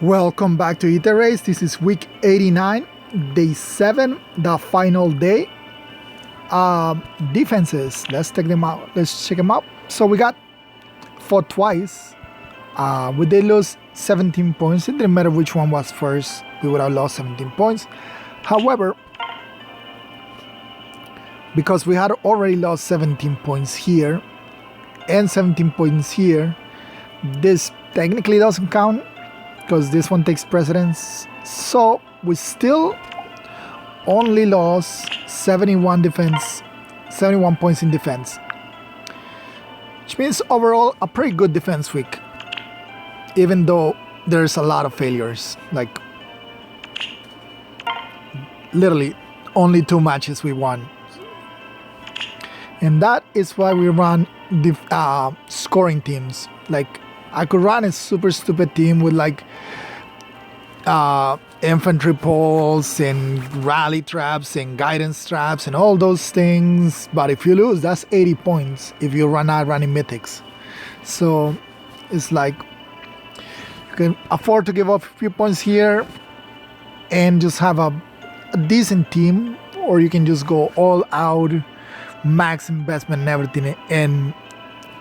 Welcome back to Aether Race. This is week 89, day 7, the final day. Defenses, let's check them out. Let's check them out. So we got fought twice. We did lose 17 points. It didn't matter which one was first. We would have lost 17 points. However, because we had already lost 17 points here and 17 points here, this technically doesn't count because this one takes precedence. So we still only lost 71 points in defense, which means overall a pretty good defense week, even though there's a lot of failures. Like literally only 2 matches we won, and that is why we run the scoring teams. Like I could run a super stupid team with like infantry poles and rally traps and guidance traps and all those things, but if you lose, that's 80 points if you run out running mythics. So it's like you can afford to give up a few points here and just have a decent team, or you can just go all out, max investment and everything, and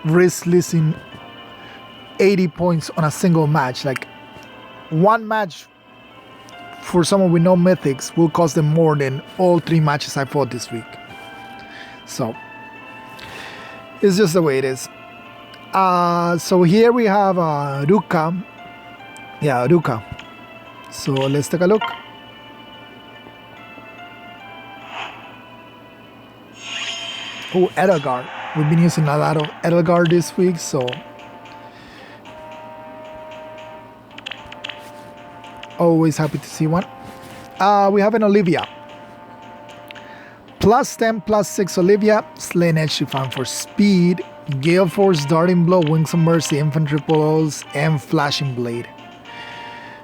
risk losing 80 points on a single match. Like one match for someone with no mythics will cost them more than all 3 matches I fought this week. So it's just the way it is. So here we have Ruka. Yeah, Ruka. So let's take a look. Oh, Edelgard. We've been using a lot of Edelgard this week, so always happy to see one. We have an Olivia. Plus 10, plus 6 Olivia. Slain Edge found for speed. Gale Force, Darting Blow, Wings of Mercy, Infantry Pulls, and Flashing Blade.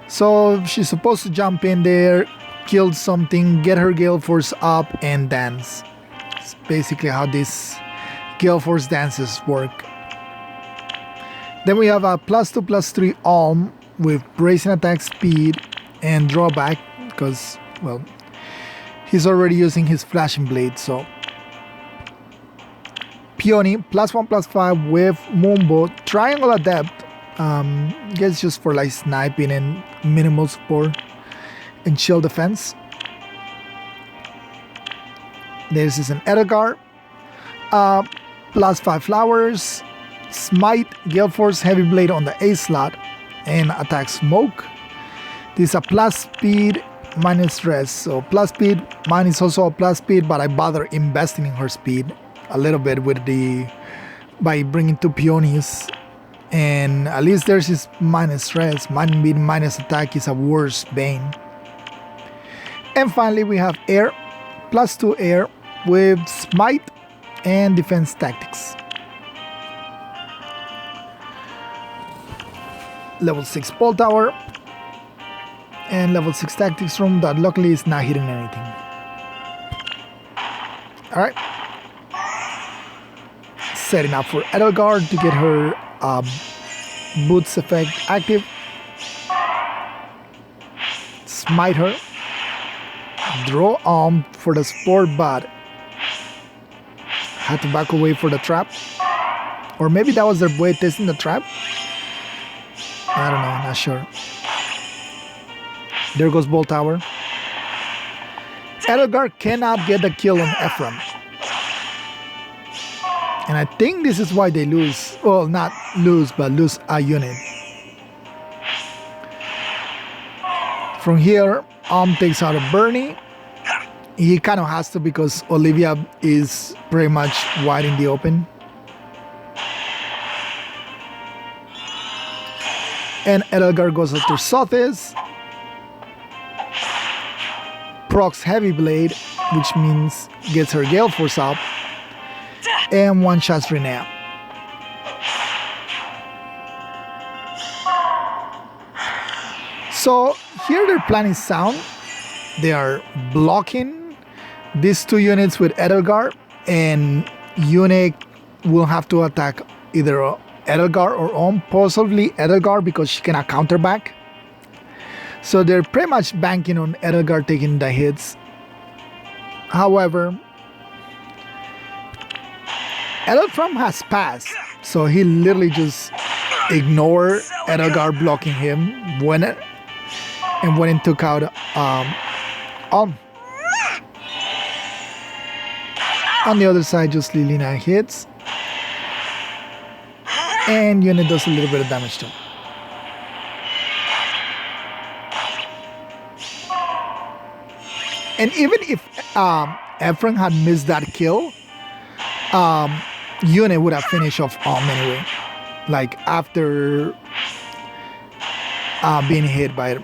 So she's supposed to jump in there, kill something, get her Gale Force up, and dance. It's basically how these Gale Force dances work. Then we have a plus 2, plus 3 Alm with bracing attack speed and drawback because, well, he's already using his flashing blade. So Peony plus 1, plus 5 with Moonbow, Triangle Adept, gets just for like sniping and minimal support and shield defense. This is an Edelgard, plus 5 flowers, Smite, Gale Force, Heavy Blade on the A slot, and attack smoke. This is a plus speed minus rest. So plus speed, mine is also a plus speed, but I bother investing in her speed a little bit with by bringing 2 peonies, and at least there's this minus rest. Mine being minus attack is a worse bane. And finally we have air, plus 2 air with smite and defense tactics. Level 6 Pole Tower and level 6 Tactics Room that luckily is not hitting anything. Alright. Setting up for Edelgard to get her boots effect active. Smite her. Draw Arm for the support, but had to back away for the trap. Or maybe that was their way of testing the trap. I don't know, not sure. There goes Bolt Tower. Edelgard cannot get the kill on Ephraim. And I think this is why they lose. Well, not lose, but lose a unit. From here, takes out a Bernie. He kind of has to because Olivia is pretty much wide in the open. And Edelgard goes after Sothis. Procs Heavy Blade, which means gets her Gale Force up. And one-shots Renea. So here their plan is sound. They are blocking these 2 units with Edelgard, and Unique will have to attack either Edelgard or possibly Edelgard because she cannot counter back. So they're pretty much banking on Edelgard taking the hits. However, Edelgard has passed, so he literally just ignored Edelgard blocking him, went and took out on the other side. Just Lilina hits, and Yone does a little bit of damage to him. And even if Ephraim had missed that kill, Yone would have finished off anyway. Like after being hit by it.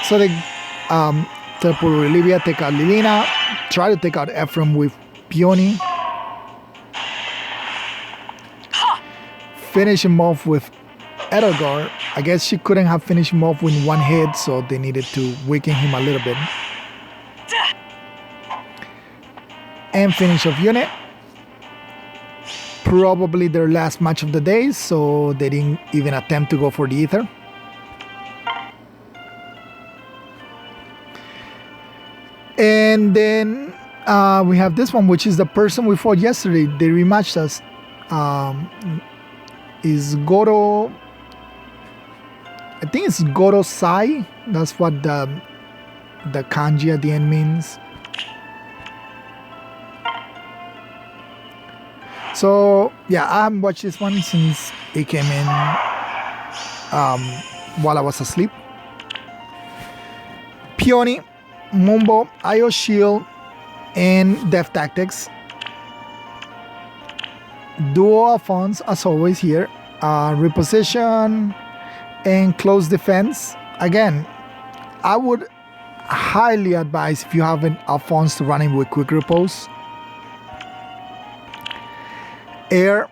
So they teleport Olivia, take out Lilina, try to take out Ephraim with Peony. Finish him off with Edelgard. I guess she couldn't have finished him off with one hit, so they needed to weaken him a little bit. And finish off Yone. Probably their last match of the day, so they didn't even attempt to go for the Aether. And then we have this one, which is the person we fought yesterday. They rematched us. Is Goro... I think it's Goro Sai. That's what the kanji at the end means. So yeah, I haven't watched this one since it came in while I was asleep. Peony, Mumbo, IO Shield, and Death Tactics. Duo Alphonse, as always here. Reposition and close defense. Again, I would highly advise if you have an Alphonse to run in with quick repose. Air,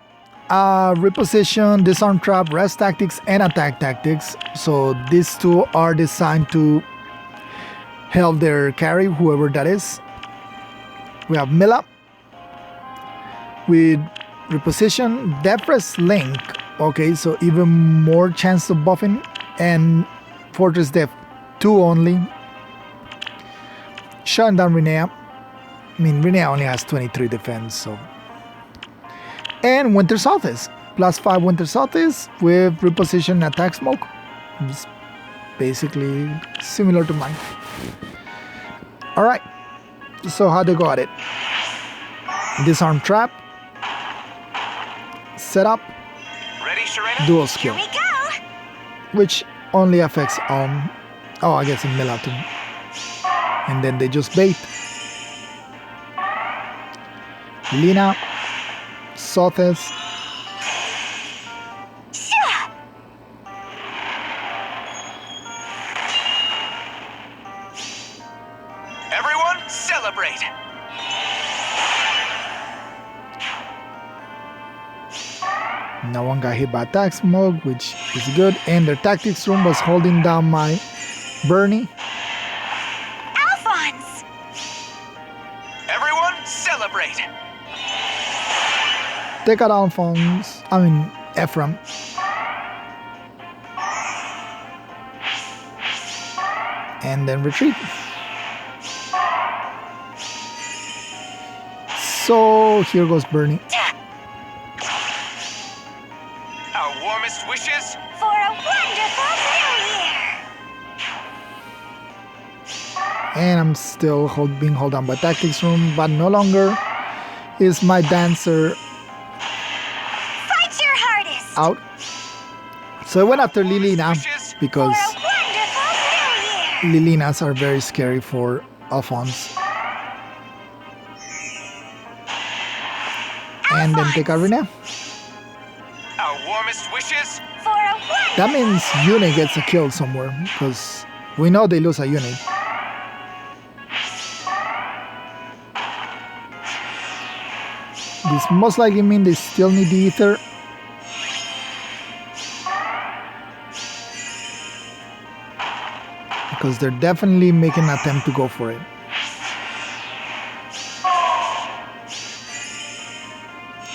reposition, disarm trap, rest tactics, and attack tactics. So these two are designed to help their carry, whoever that is. We have Mila with reposition, Deathress Link. Okay, so even more chance of buffing, and Fortress Depth 2 only. Shutting down Rinea. I mean, Rinea only has 23 defense, so. And Winter Solstice, +5 Winter Solstice with reposition attack smoke. It's basically similar to mine. Alright, so how to go at it? Disarm trap, setup, dual skill, which only affects oh, I guess in Mila too. And then they just bait. Lina, Sothis. Everyone celebrate. No one got hit by attack smoke, which is good. And their tactics room was holding down my Bernie. Alphonse! Everyone celebrate. Take out Alphonse. I mean, Ephraim. And then retreat. So here goes Bernie. Our warmest wishes For a wonderful new year! And I'm still being held down by tactics room, but no longer is my dancer Fight your hardest! out. So I went after Lilina because For a wonderful new year! Lilinas are very scary for Alphonse. And then take out Renee. our warmest wishes. For a wonderful That means Yune gets a kill somewhere, because we know they lose a unit. This most likely means they still need the Aether. Because they're definitely making an attempt to go for it.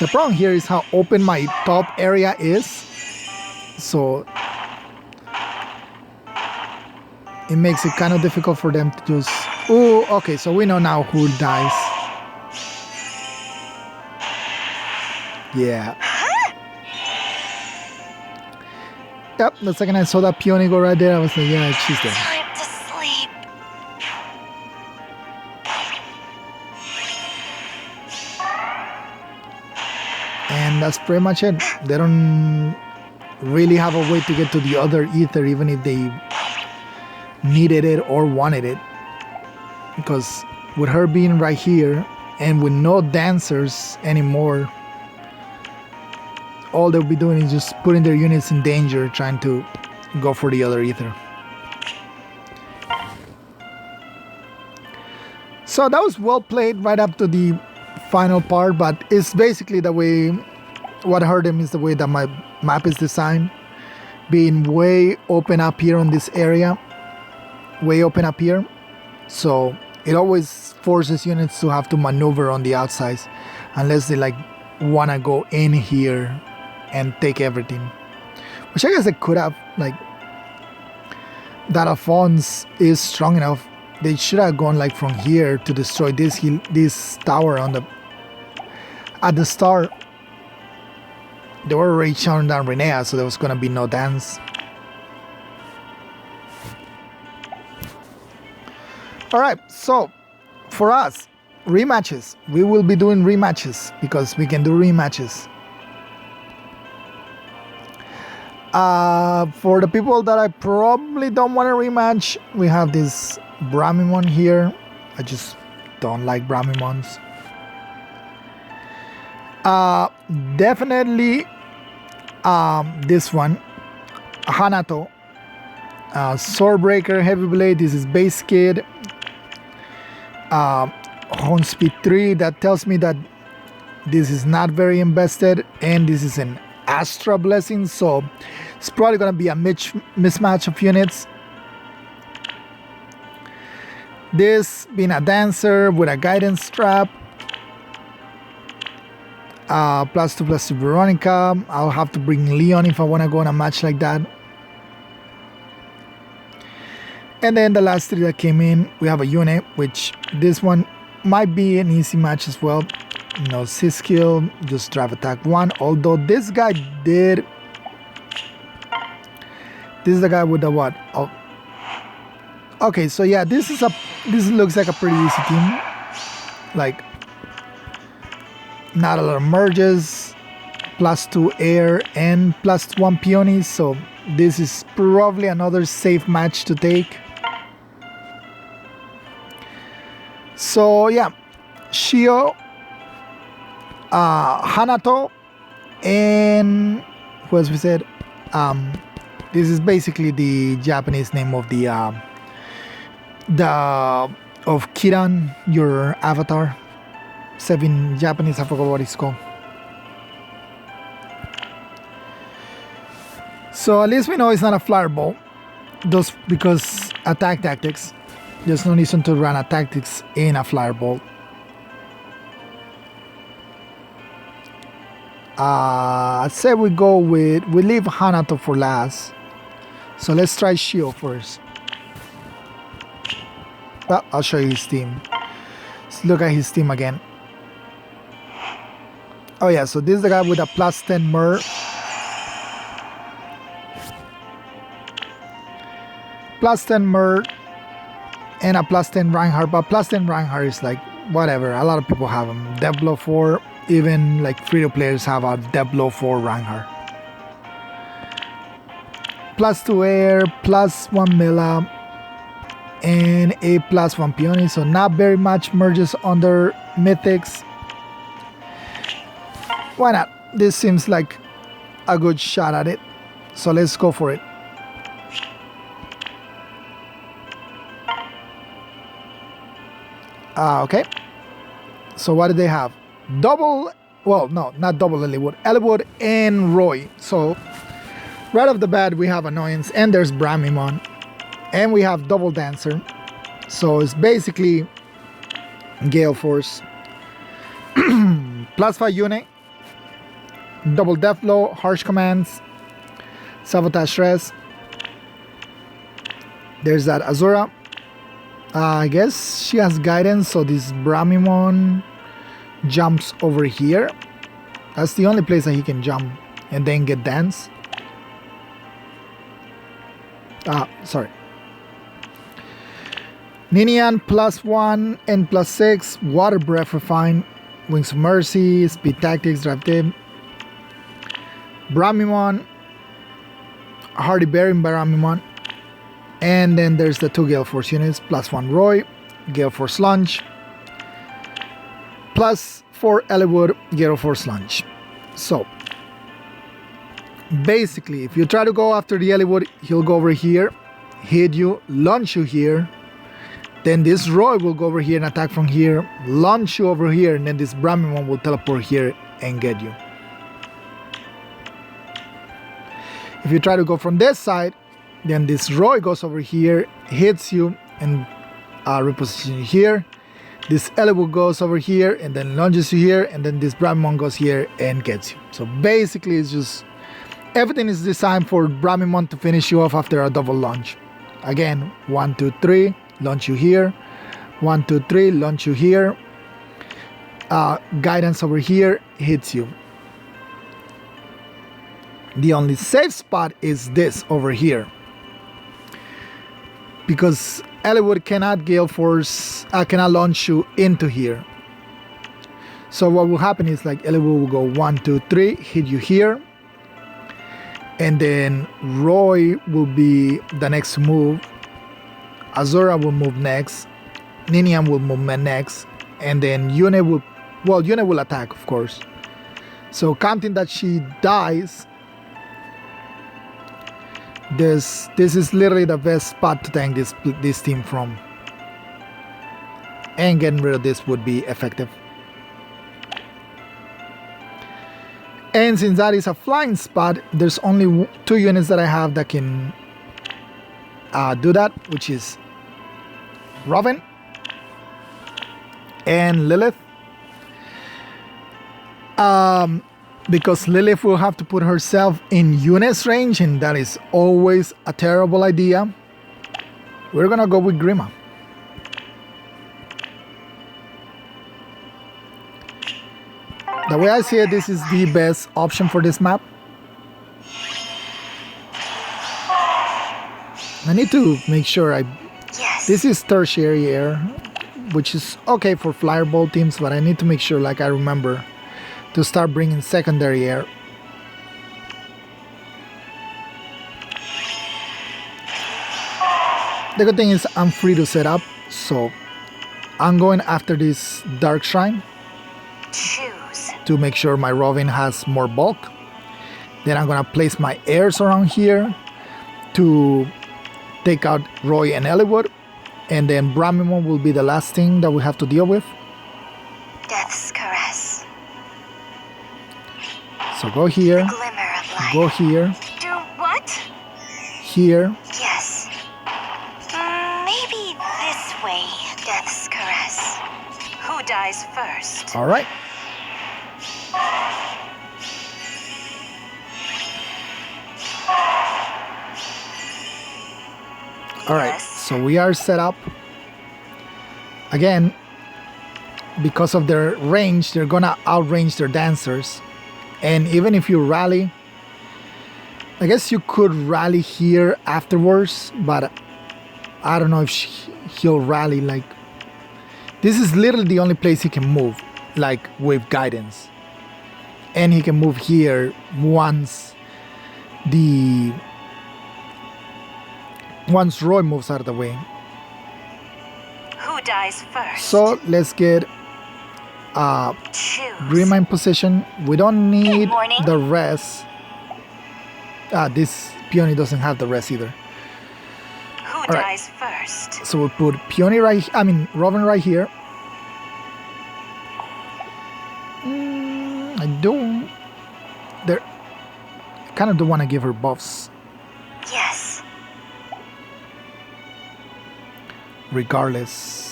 The problem here is how open my top area is. So it makes it kind of difficult for them to just... Oh, okay, so we know now who dies. Yeah. Yep, the second I saw that peony go right there, I was like, yeah, she's dead. Time to sleep. And that's pretty much it. They don't really have a way to get to the other Aether, even if they needed it or wanted it. Because with her being right here, and with no dancers anymore, all they'll be doing is just putting their units in danger, trying to go for the other Aether. So that was well played right up to the final part, but it's basically the way, what hurt him is the way that my map is designed, being way open up here on this area, way open up here. So it always forces units to have to maneuver on the outsides unless they like want to go in here and take everything, which I guess they could have. Like, that Alphonse is strong enough. They should have gone like from here to destroy this tower on the at the start. They were already shutting down Renea, so there was gonna be no dance. Alright, so for us, rematches. We will be doing rematches because we can do rematches. For the people that I probably don't want to rematch, we have this Brahmimon here. I just don't like Brahmimons. Definitely this one, Hanato, Swordbreaker, Heavy Blade. This is base kid. Horn speed 3. That tells me that this is not very invested, and this is an Astra Blessing, so it's probably gonna be a mismatch of units. This being a dancer with a guidance trap, +2/+2 Veronica. I'll have to bring Leon if I want to go on a match like that. And then the last three that came in, we have a unit, which this one might be an easy match as well. No skill, just drive attack 1. Although this guy did. This is the guy with the what? Oh. Okay, so yeah, this looks like a pretty easy team. Like, not a lot of merges, +2 air and +1 peonies, so this is probably another safe match to take. So yeah, Shio, Hanato, and who else we said? This is basically the Japanese name of the of Kiran, your avatar. Except in Japanese, I forgot what it's called. So at least we know it's not a flyer ball, just because attack tactics. There's no reason to run attack tactics in a flyer ball. I'd say we leave Hanato for last. So let's try Shio first. Well, I'll show you his team. Let's look at his team again. Oh yeah, so this is the guy with a +10 Mer. +10 Mer and a +10 Reinhardt, but +10 Reinhardt is like whatever. A lot of people have him. Death Blow 4, even like free to players have a Death Blow 4 Reinhardt. +2 air, +1 Mila, and a +1 Peony. So not very much merges under mythics. Why not? This seems like a good shot at it. So let's go for it. Okay. So what do they have? Double, well, no, not double Eliwood and Roy. So right off the bat, we have Annoyance, and there's Brahmimon, and we have double Dancer. So it's basically Gale Force. +5 unit, double Death Blow, Harsh Commands, Sabotage Stress, There's that Azura. I guess she has guidance, so this Bramimon jumps over here. That's the only place that he can jump and then get dance. Sorry. Ninian +1 and +6. Water Breath Refine. Wings of Mercy. Speed Tactics. Drive Tip. Bramimon. Hardy Bearing Bramimon. And then there's the 2 Gale Force units. +1 Roy. Gale Force Lunge. +4 Eliwood. Gale Force Lunge. So basically, if you try to go after the Eliwood, he'll go over here, hit you, launch you here. Then this Roy will go over here and attack from here, launch you over here, and then this Bramimon will teleport here and get you. If you try to go from this side, then this Roy goes over here, hits you, and repositions you here. This Eliwood goes over here and then launches you here, and then this Bramimon goes here and gets you. So basically, it's just everything is designed for Bramimon to finish you off after a double launch. Again, 1, 2, 3, launch you here. 1, 2, 3, launch you here. Guidance over here hits you. The only safe spot is this over here, because Eliwood cannot Gale Force, cannot launch you into here. So what will happen is like Eliwood will go 1, 2, 3, hit you here. And then Roy will be the next move. Azura will move next. Ninian will move next. And then Yune will attack, of course. So counting that she dies, this is literally the best spot to tank this team from. And getting rid of this would be effective. And since that is a flying spot, there's only 2 units that I have that can do that, which is Robin and Lilith. Because Lilith will have to put herself in Yune's range, and that is always a terrible idea. We're gonna go with Grima. The way I see it, this is the best option for this map. I need to make sure Yes. this is tertiary air, which is okay for flyer ball teams, but I need to make sure like I remember to start bringing secondary air. The good thing is I'm free to set up, so I'm going after this Dark Shrine Choose. to make sure my Robin has more bulk. Then I'm gonna place my airs around here to take out Roy and Eliwood, and then Bramimon will be the last thing that we have to deal with. Death's caress. So go here, Glimmer of light. go here, Do what? here. Yes. Maybe this way. Death's caress. Who dies first? All right. All right, Yes. so we are set up. Again, because of their range, they're gonna outrange their dancers. And even if you rally, I guess you could rally here afterwards, but I don't know if he'll rally. Like, this is literally the only place he can move, like with guidance. And he can move here once Roy moves out of the way. Who dies first? So let's get Choose. Grima in position. We don't need morning. the rest. This Peony doesn't have the rest either. Who right. dies first? So we'll put Peony Robin right here. I don't. I kind of don't want to give her buffs. Yes. Regardless.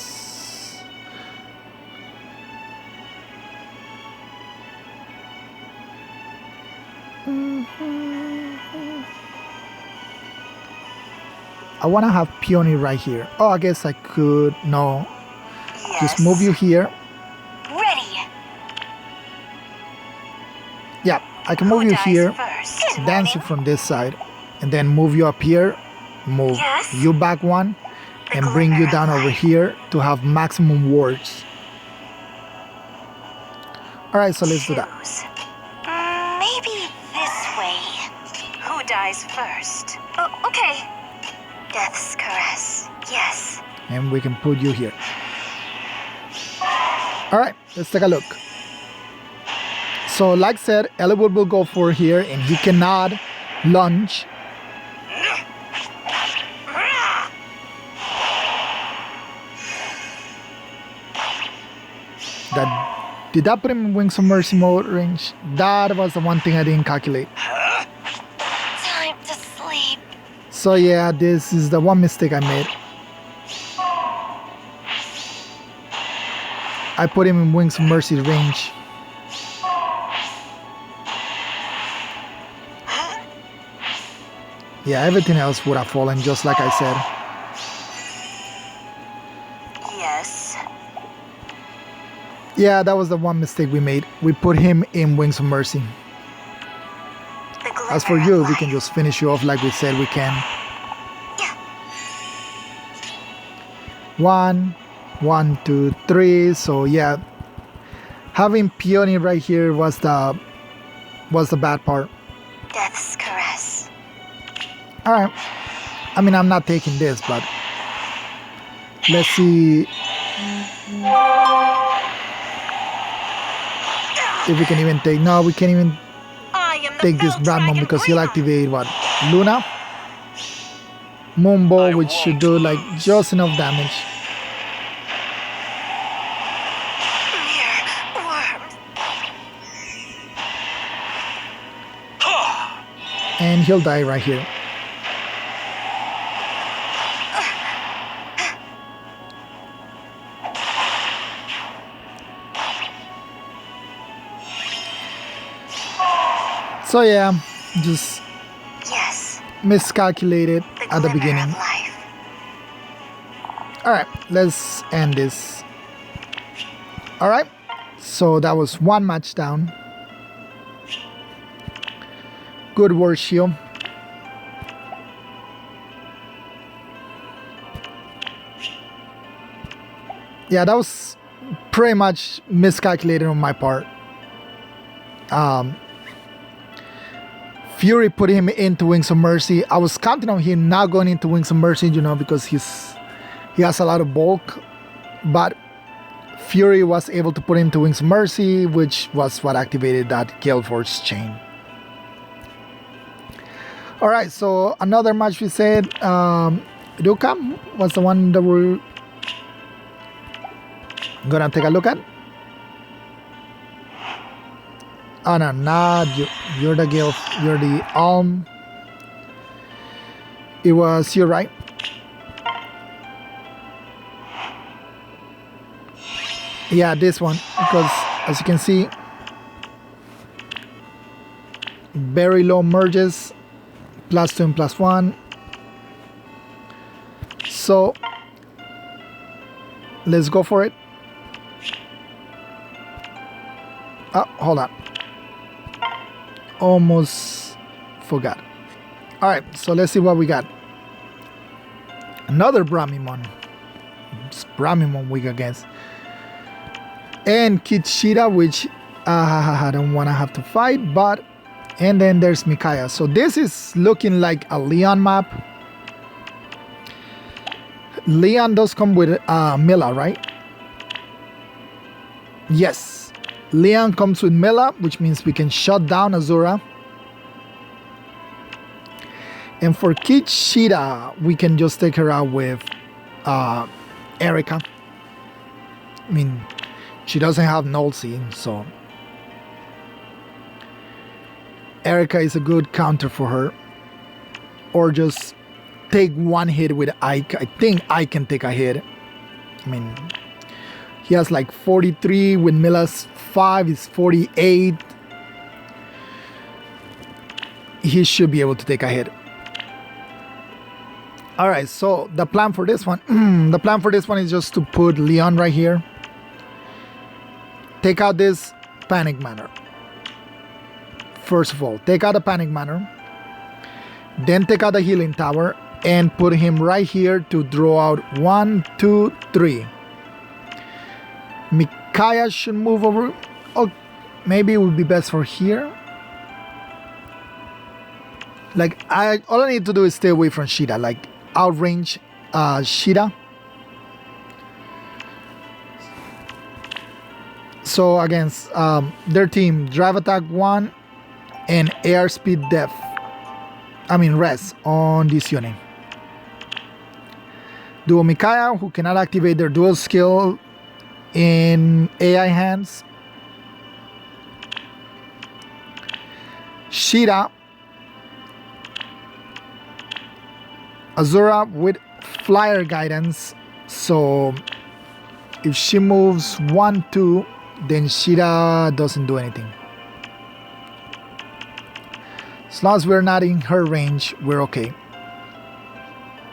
I want to have Peony right here. Oh, I guess I could. No. Yes. Just move you here. Ready. Yeah, I can move Who you dies here. first? Dance you from this side. And then move you up here. Move Yes. you back one. The And bring you glimmer down of over light. here to have maximum wards. Alright, so let's do that. Choose. Maybe this way. Who dies first? Oh, okay. Death's caress. Yes. And we can put you here. Alright, let's take a look. So like I said, Eliwood will go for here and he cannot lunge. Did that put him in Wings of Mercy mode range? That was the one thing I didn't calculate. Time to sleep. So yeah, this is the one mistake I made. I put him in Wings of Mercy range. Yeah, everything else would have fallen just like I said. Yes. Yeah, that was the one mistake we made. We put him in Wings of Mercy. The glimmer As for of you, we light. can just finish you off like we said we can. Yeah. 1, 1, 2, 3. So yeah, having Peony right here was the bad part. Death's caress. All right. I mean, I'm not taking this, but let's see if we can even take. No, we can't even I am the take this fell Brandmon dragon because he'll Braemon. activate what? Luna? Moonbow, which should do like just enough damage. Mere worms. And he'll die right here. So yeah, just Yes. miscalculated at the glimmer beginning. of life. Alright, let's end this. Alright, so that was one match down. Good word shield. Yeah, that was pretty much miscalculated on my part. Fury put him into Wings of Mercy. I was counting on him not going into Wings of Mercy, you know, because he has a lot of bulk. But Fury was able to put him to Wings of Mercy, which was what activated that Gale Force chain. Alright, so another match we said, Rukam was the one that we're gonna take a look at. Oh no, not you. You're the Gale. You're the Alm. It was you, right? Yeah, this one, because as you can see, very low merges, +2 and +1. So let's go for it. Oh, hold on. Almost forgot. Alright, so let's see what we got. Another Brahmimon. It's Brahmimon weak against. And Kitshira, which I don't want to have to fight, but. And then there's Micaiah. So this is looking like a Leon map. Leon does come with Mila, right? Yes. Leon comes with Mila, which means we can shut down Azura. And for Kitshira, we can just take her out with Erica. I mean, she doesn't have Nulsi, so Erica is a good counter for her. Or just take one hit with Ike. I think I can take a hit. I mean, he has like 43 with Mila's 5 is 48. He should be able to take a hit. All right, so the plan for this one, the plan for this one is just to put Leon right here. Take out this panic manor. First of all, take out the panic manor. Then take out the healing tower and put him right here to draw out 1, 2, 3. Micaiah should move over. Oh, maybe it would be best for here. Like, all I need to do is stay away from Sheeta. Like, outrange Sheeta. So against their team, drive attack 1 and airspeed def. Rest on this unit. Duo Micaiah, who cannot activate their dual skill in AI hands. Sheeta. Azura with flyer guidance. So if she moves 1, 2, then Sheeta doesn't do anything. As long as we're not in her range, we're okay.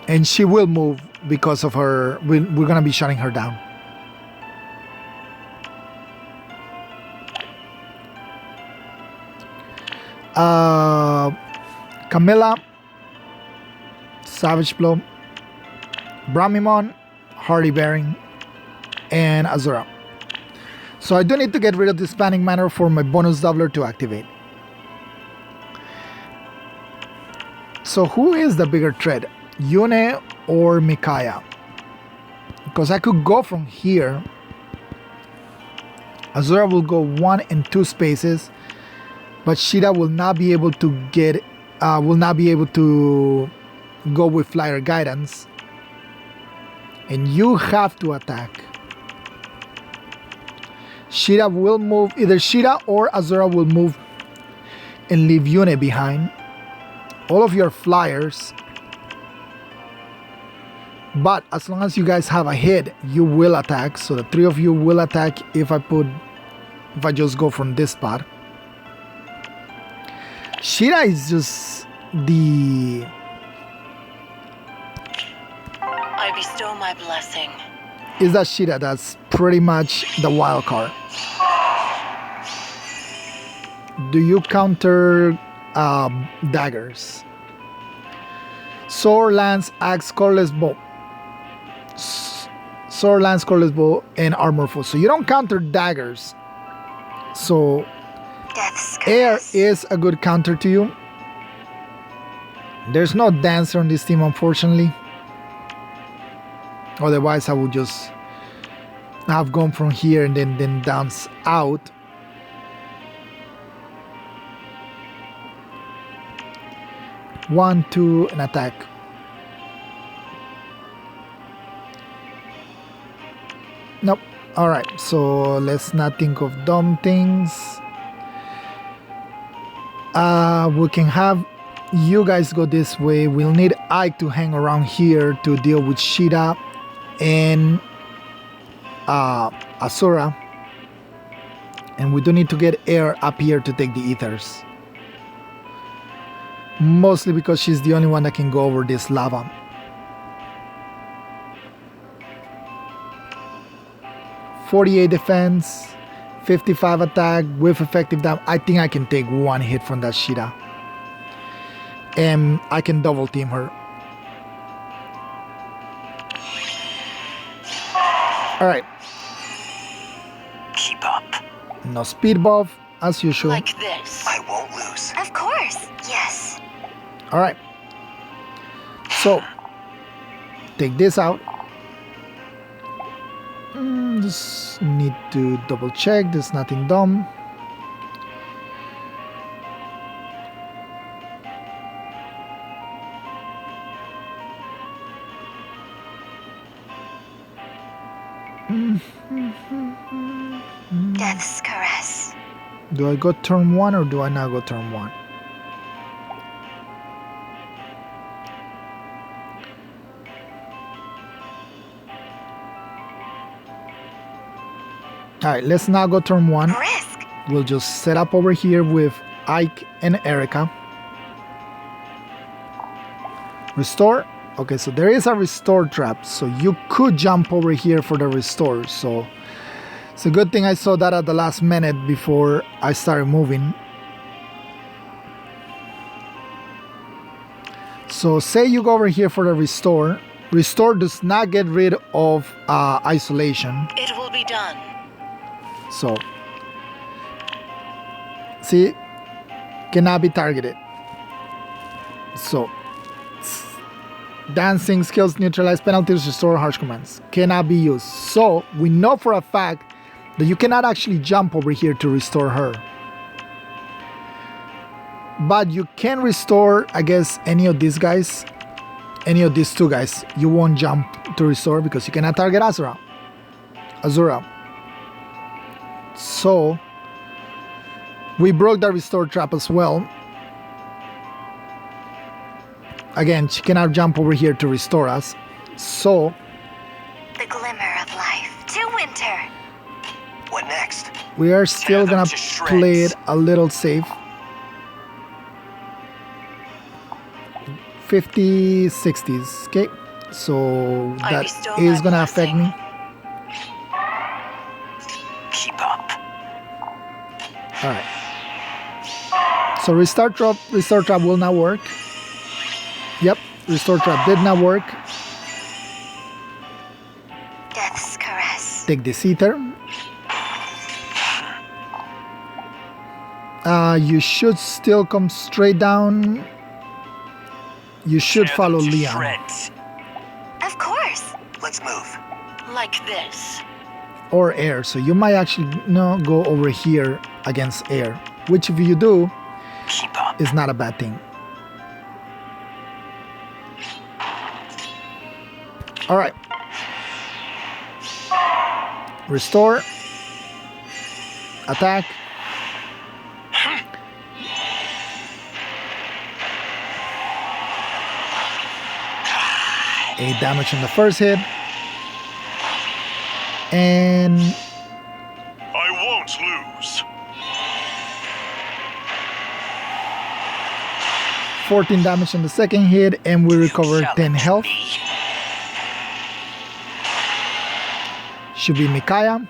And she will move because of her. We're gonna be shutting her down. Camilla, Savage Blow, Brahmimon, Hardy Bearing, and Azura. So I do need to get rid of this panic manor for my bonus doubler to activate. So who is the bigger threat, Yune or Micaiah? Because I could go from here. Azura will go 1 and 2 spaces, but Sheeta will not be able to get, go with flyer guidance, and you have to attack. Sheeta will move, either Sheeta or Azura will move and leave Yune behind. All of your flyers, but as long as you guys have a hit, you will attack. So the 3 of you will attack if I just go from this spot. Sheeta is just the... I bestow my blessing. Is that Sheeta that's pretty much the wild card. Do you counter daggers? Sword, lance, axe, cordless bow. Sword, lance, cordless bow, and armor foot. So you don't counter daggers. So air is a good counter to you. There's no dancer on this team, unfortunately. Otherwise, I would just have gone from here and then dance out. One, 2, and attack. Nope. Alright, so let's not think of dumb things. We can have you guys go this way. We'll need Ike to hang around here to deal with Sheeta and Asura. And we do need to get Air up here to take the Aethers. Mostly because she's the only one that can go over this lava. .48 defense, 55 attack with effective damage. I think I can take 1 hit from that Sheeta. And I can double team her. Alright. Keep up. No speed buff, as usual. Like this. I won't lose. Of course. Yes. Alright. So, take this out. Just need to double check. There's nothing dumb. Death's caress. Do I go turn 1 or do I not go turn 1? Alright, let's now go turn 1. Risk. We'll just set up over here with Ike and Erica. Restore. Okay, so there is a restore trap, so you could jump over here for the restore. So it's a good thing I saw that at the last minute before I started moving. So say you go over here for the restore. Restore does not get rid of isolation. It will be done. So see, cannot be targeted. So dancing skills neutralize penalties, restore harsh commands. Cannot be used. So we know for a fact that you cannot actually jump over here to restore her. But you can restore, I guess, any of these guys. Any of these two guys. You won't jump to restore because you cannot target Azura. So we broke the restore trap as well. Again, she cannot jump over here to restore us. So The glimmer of life. To winter. What next? we are still Tear them gonna to shreds. play it a little safe. 50, 60s, okay? So I that bestow is my gonna affect blessing. me. Keep up. Alright. So restore trap will not work. Yep, restore trap did not work. Death's caress. Take this Aether. You should still come straight down. You should Tear follow them to Leon. shreds. Of course. Let's move. Like this. Or air. So you might actually go over here against air. Which if you do, Keep up. is not a bad thing. Alright. Restore. Attack. 8 damage on the first hit. And I won't lose. 14 damage on the second hit, and we recover 10 health. Should be Micaiah.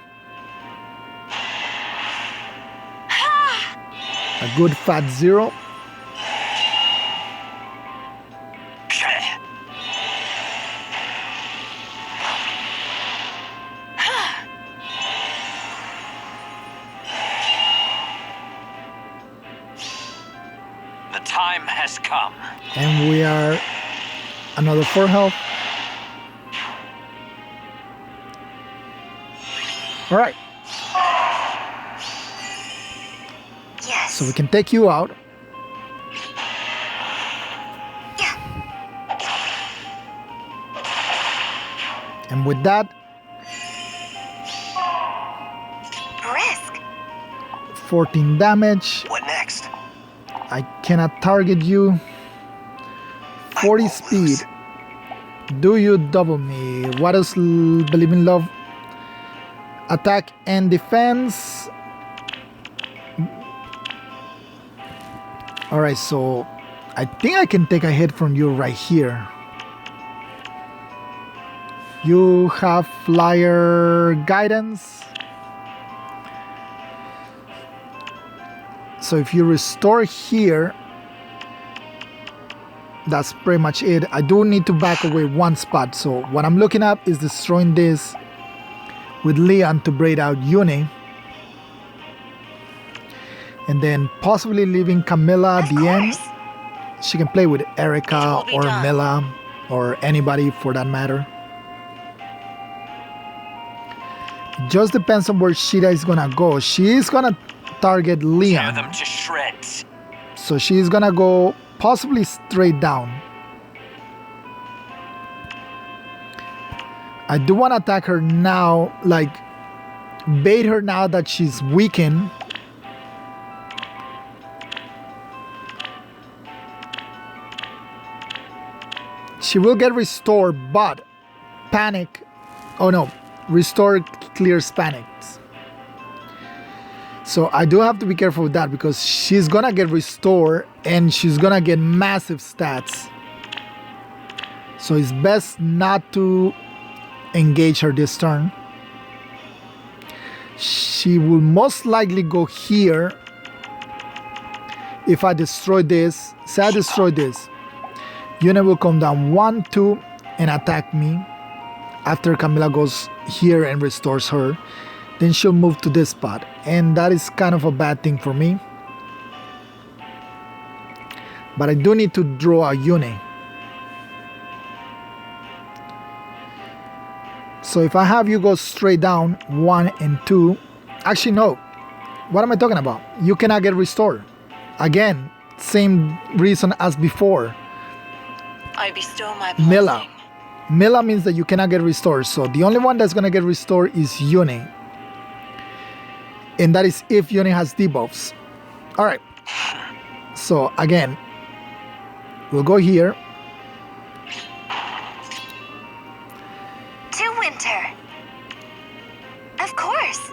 A good fat 0. The time has come. And we are another 4 health. Alright, Yes. so we can take you out. Yeah. And with that, Brisk. 14 damage. What next? I cannot target you. 40 speed. Do you double me? What is Believe in Love? Attack and defense. Alright, so I think I can take a hit from you right here. You have flyer guidance. So if you restore here, that's pretty much it. I do need to back away one spot. So what I'm looking at is destroying this with Leon to braid out Uni. And then possibly leaving Camilla at Of the end. course. She can play with It Erica will be or done. Mila or anybody for that matter. Just depends on where Shida is gonna go. She is gonna target Tear Leon. them to shreds. So she's gonna go possibly straight down. I do want to attack her now, like bait her now that she's weakened. She will get restored, but panic. Oh no, restore clears panics. So I do have to be careful with that because she's gonna get restored and she's gonna get massive stats. So it's best not to engage her this turn. She will most likely go here if I destroy this. Say I destroy this. Yuna will come down 1, 2 and attack me. After Camila goes here and restores her, then she'll move to this spot. And that is kind of a bad thing for me. But I do need to draw a Yune. So if I have you go straight down 1 and 2, actually no, what am I talking about? You cannot get restored. Again, same reason as before. I bestow my blessing. Mila. Mila means that you cannot get restored. So the only one that's gonna get restored is Yune. And that is if Yune has debuffs. Alright. So again, we'll go here. Winter. Of course.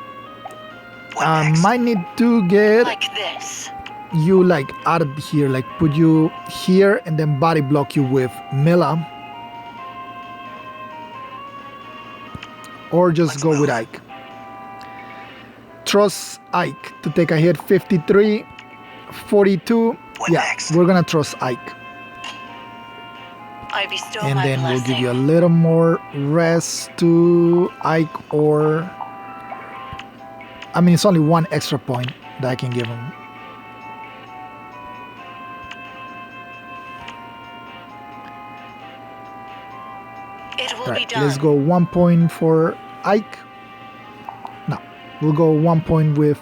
Might need to get Like this. you like out of here, like put you here and then body block you with Mila. Or just go with Ike. Trust Ike to take a hit. 53, 42. Yeah, we're gonna trust Ike. I bestow And my then we'll blessing. give you a little more rest to Ike, or I mean it's only 1 extra point that I can give him. It will be Right, done. let's go 1 point for Ike. No, we'll go 1 point with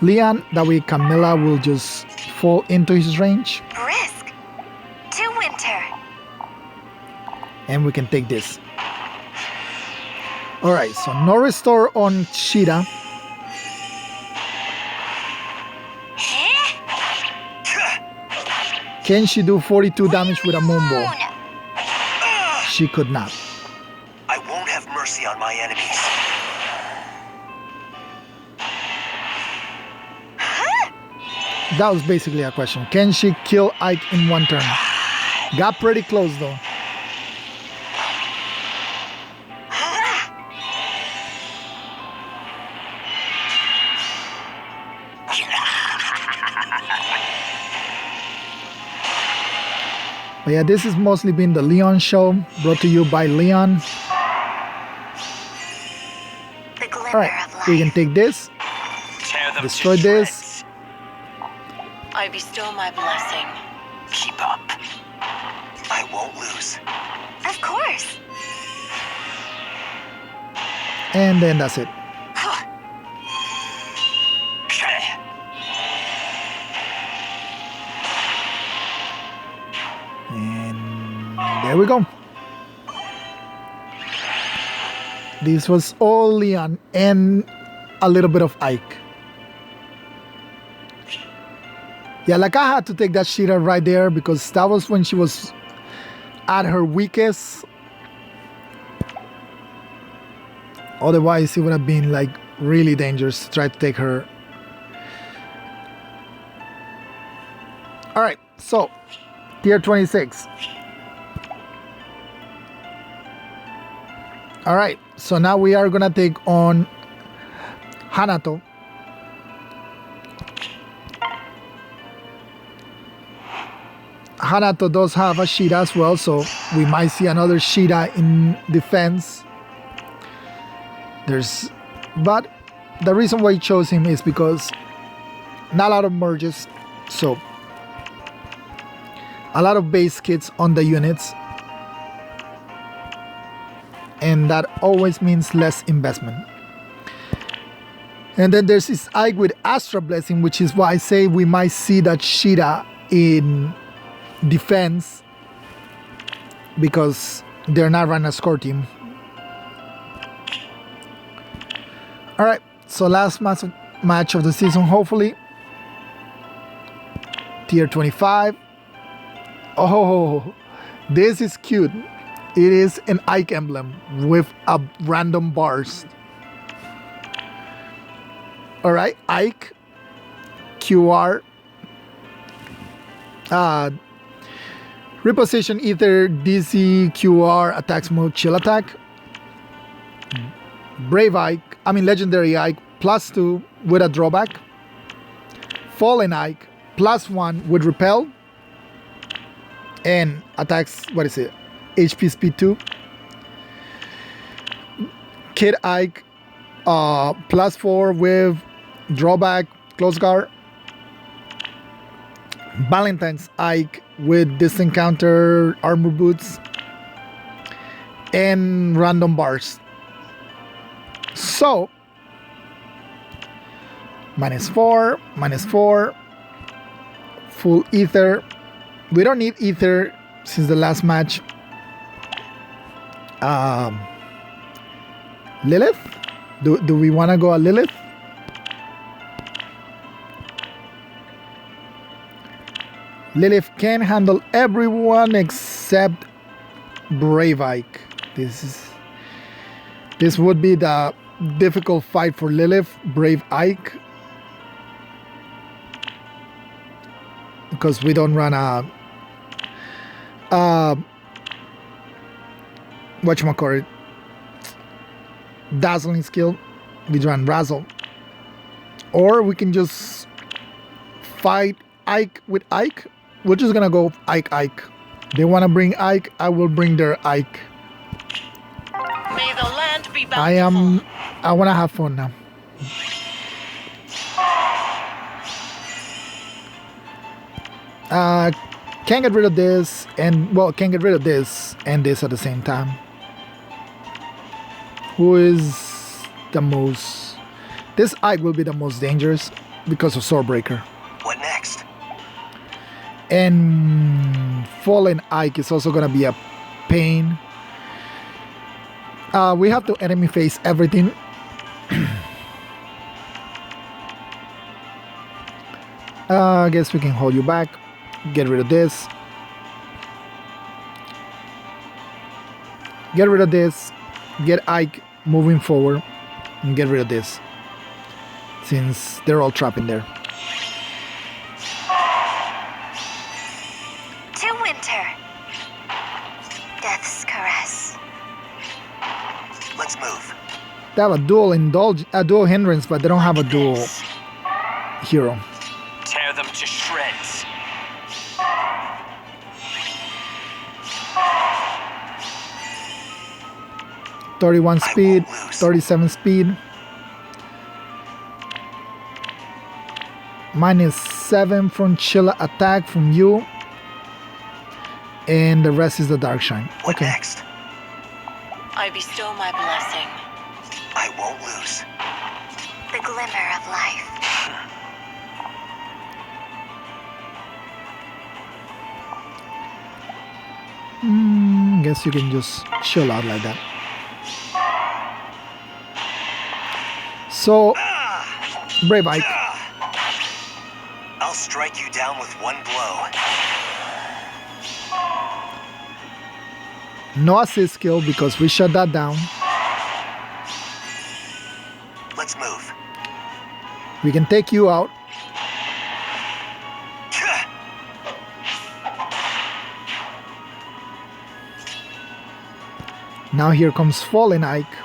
Leon. That way Camilla will just fall into his range. Risk. To winter. And we can take this. Alright, so no restore on Shida. Can she do 42 damage with a Moonbow? She could not. I won't have mercy on my enemies. That was basically a question. Can she kill Ike in 1 turn? Got pretty close though. But yeah, this has mostly been the Leon show, brought to you by Leon. The glimmer Alright, of life. we can take this, Tear them destroy to this. shreds. I bestow my blessing. Keep up. I won't lose. Of course. And then that's it. And there we go. This was all Leon and a little bit of Ike. Yeah, like I had to take that Shira right there because that was when she was at her weakest. Otherwise, it would have been like really dangerous to try to take her. All right, so tier 26. All right, so now we are gonna take on Hanato. Hanato does have a Shida as well, so we might see another Shida in defense. But the reason why I chose him is because not a lot of merges, so a lot of base kits on the units, and that always means less investment. And then there's this Ike with Astra Blessing, which is why I say we might see that Shida in defense because they're not running a score team. All right, so last match of the season, hopefully. Tier 25. Oh, this is cute. It is an Ike emblem with a random bars. All right, Ike, QR. Reposition Aether, DC, QR, attacks mode, chill attack. Brave Ike, Legendary Ike, +2 with a drawback. Fallen Ike, +1 with repel. And attacks, HP speed 2. Kid Ike, +4 with drawback, close guard. Valentine's Ike with distant counter, armor boots. And random bars. So, -4, -4, full Aether. We don't need Aether since the last match. Lilith? Do we want to go a Lilith? Lilith can handle everyone except Brave Ike. This would be the difficult fight for Lilith, Brave Ike. Because we don't run a whatchamacallit, dazzling skill. We run Razzle. Or we can just fight Ike with Ike. We're just gonna go Ike. They wanna bring Ike, I will bring their Ike. May the land be bountiful. I wanna have fun now. Can't get rid of this can't get rid of this and this at the same time. Who is the most? This Ike will be the most dangerous because of Swordbreaker. What next? And Fallen Ike is also gonna be a pain. We have to enemy face everything. I guess we can hold you back. Get rid of this. Get rid of this. Get Ike moving forward. And get rid of this. Since they're all trapped in there. To winter. Death's caress. Let's move. They have a dual hindrance, but they don't have a dual hero. Tear them to shreds. 31 speed, 37 speed. -7 from Chilla attack from you. And the rest is the Dark Shine. What next? I bestow my blessing. I won't lose. The glimmer of life. Guess you can just chill out like that. So, Brave Ike. I'll strike you down with one blow. No assist skill because we shut that down. Let's move. We can take you out. Now here comes Fallen Ike.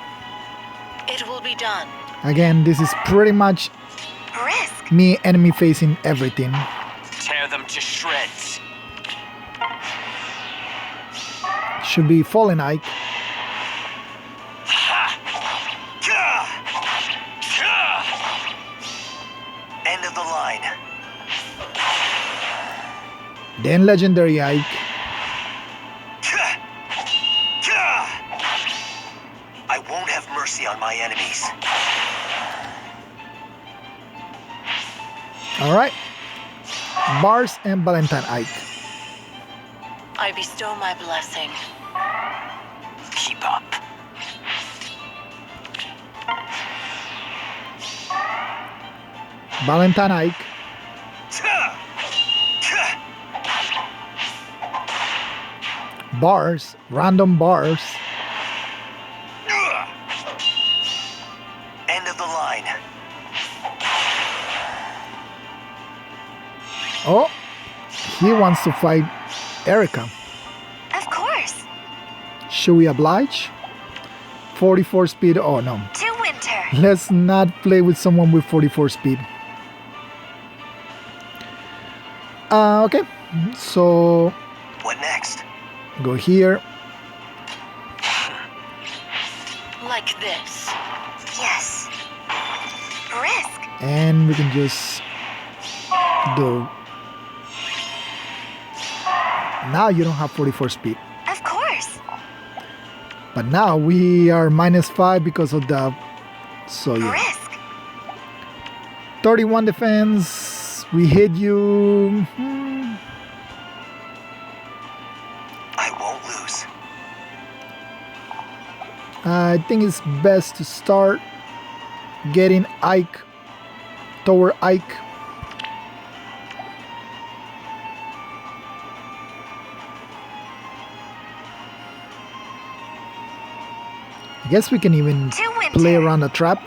It will be done. Again, this is pretty much Risk. me enemy facing everything. Tear them to shreds. Should be Fallen Ike. End of the line. Then Legendary Ike. I won't have mercy on my enemies. Alright. Bars and Valentine Ike. I bestow my blessing. Keep up. Valentine Ike. Bars. Random bars. End of the line. Oh, he wants to fight Erica. Should we oblige? 44 speed. Oh no. To winter. Let's not play with someone with 44 speed. Okay. So What next? go here. Like this. Yes. Risk. And we can just do. Now you don't have 44 speed. Of course. But now we are -5 because of the. So yeah. Risk. 31 defense. We hit you. I won't lose. I think it's best to start getting Ike toward Ike. I guess we can even play around the trap,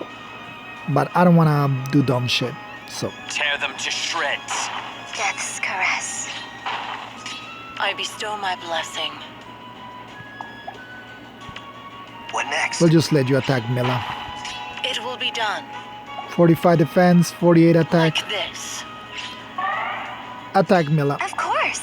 but I don't want to do dumb shit. So Tear them to shreds. Death's caress. I bestow my blessing. What next? we'll just let you attack Mila. It will be done. 45 defense, 48 attack. Like this. Attack Mila. Of course.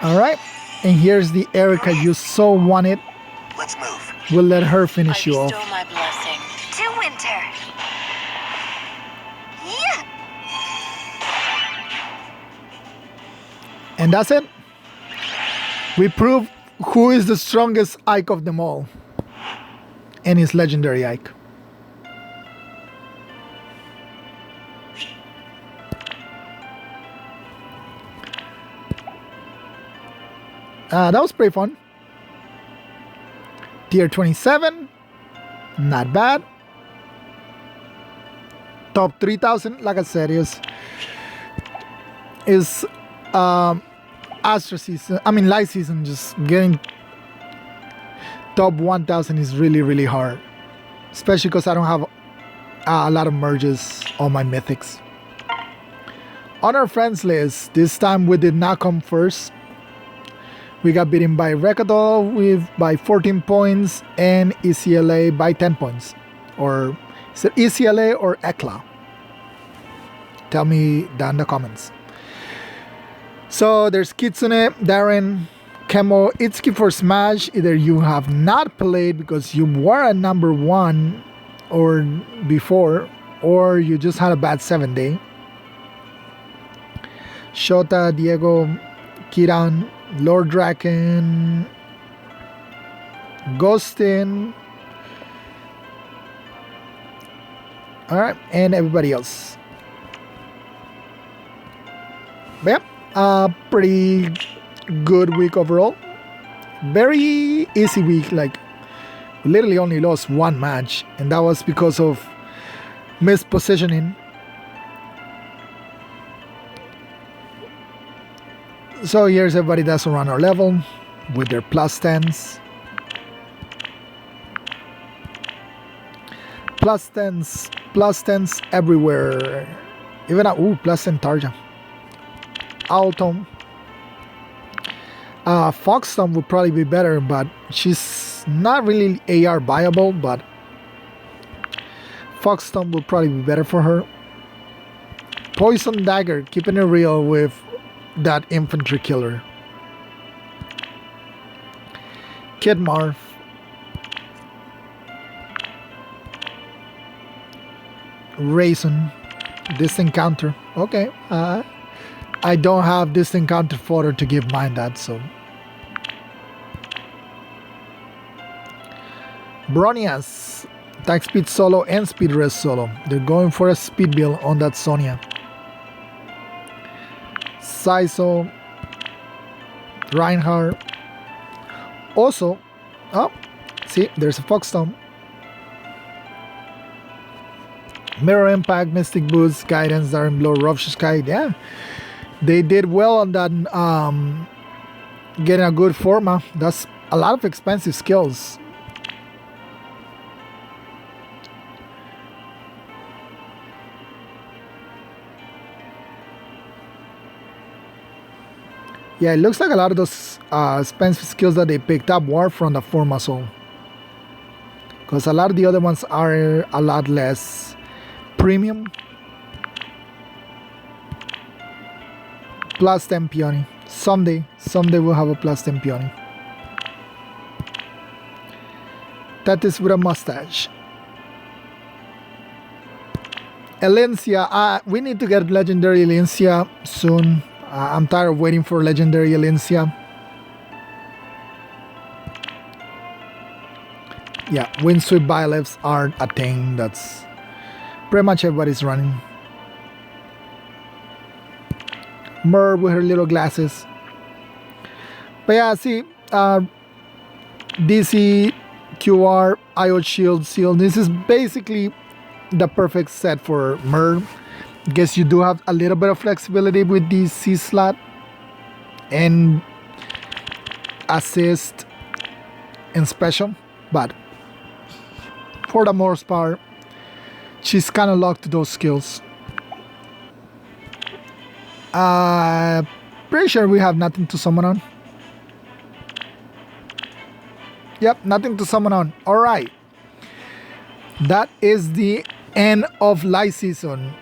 Alright. And here's the Erica you so wanted. Let's move. We'll let her finish you off. bestow my blessing. To winter. Yeah. And that's it. We proved who is the strongest Ike of them all. And it's legendary Ike. That was pretty fun. Tier 27. Not bad. Top 3000, like I said, is Astra season. I mean, light season. Just getting top 1000 is really, really hard, especially because I don't have a lot of merges on my mythics. On our friends list, this time we did not come first. We got beaten by Recadol by 14 points and ECLA by 10 points. Or is it ECLA or ECLA? Tell me down in the comments. So there's Kitsune, Darren, Kemo, Itsuki for Smash. Either you have not played because you were at number 1 or before, or you just had a bad 7 day. Shota, Diego, Kiran, Lord Draken, Ghostin, alright, and everybody else. But yeah, pretty good week overall. Very easy week, like we literally only lost one match, and that was because of mispositioning. So here's everybody that's around our level with their +10s. +10s everywhere. Even at +10 Tarja. Altom. Foxtom would probably be better, but she's not really AR viable, but Foxtom would probably be better for her. Poison Dagger, keeping it real with that infantry killer. Kid Marv. Raisin. Distant counter. Okay. I don't have distant counter fodder to give mine that, so. Bronias. Attack speed solo and speed rest solo. They're going for a speed build on that Sonya. Saiso, Reinhardt. Also, oh, see, there's a Foxtom. Mirror Impact, Mystic Boost, Guidance, Darren Blow, Rough Sky. Yeah, they did well on that getting a good forma. That's a lot of expensive skills. Yeah, it looks like a lot of those expensive skills that they picked up were from the forma soul. Because a lot of the other ones are a lot less premium. Plus 10 peony. Someday we'll have a plus 10 peony. That is with a mustache. Elencia, we need to get legendary Elencia soon. I'm tired of waiting for legendary Elencia. Yeah, windsweep biolefs aren't a thing. That's pretty much everybody's running. Mer with her little glasses. But yeah, see, DC, QR, IO Shield, Seal. This is basically the perfect set for Mer. Guess you do have a little bit of flexibility with the C slot and assist and special, but for the most part, she's kind of locked to those skills. Pretty sure we have nothing to summon on. Yep, nothing to summon on. All right, that is the end of light season.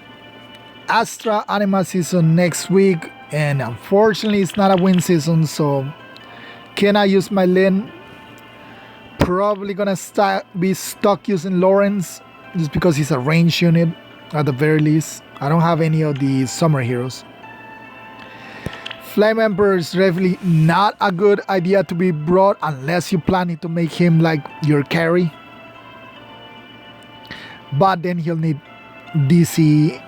Astra Anima season next week, and unfortunately it's not a win season, so can I use my Lin? Probably gonna be stuck using Lawrence just because he's a range unit at the very least. I don't have any of the summer heroes. Flame Emperor is definitely not a good idea to be brought unless you're planning to make him like your carry, but then he'll need DC,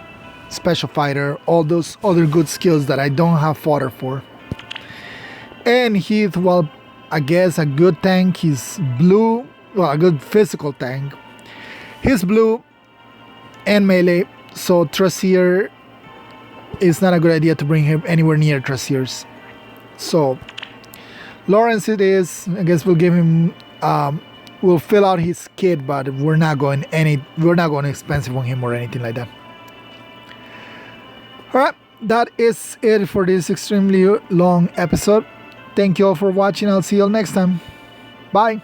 special fighter, all those other good skills that I don't have fodder for. And Heath, well, I guess a good tank. He's blue, well, a good physical tank. He's blue and melee, so Trasier is not a good idea to bring him anywhere near Trasiers. So Lawrence it is. I guess we'll give him we'll fill out his kit, but we're not going expensive on him or anything like that. Alright, that is it for this extremely long episode. Thank you all for watching. I'll see you all next time. Bye.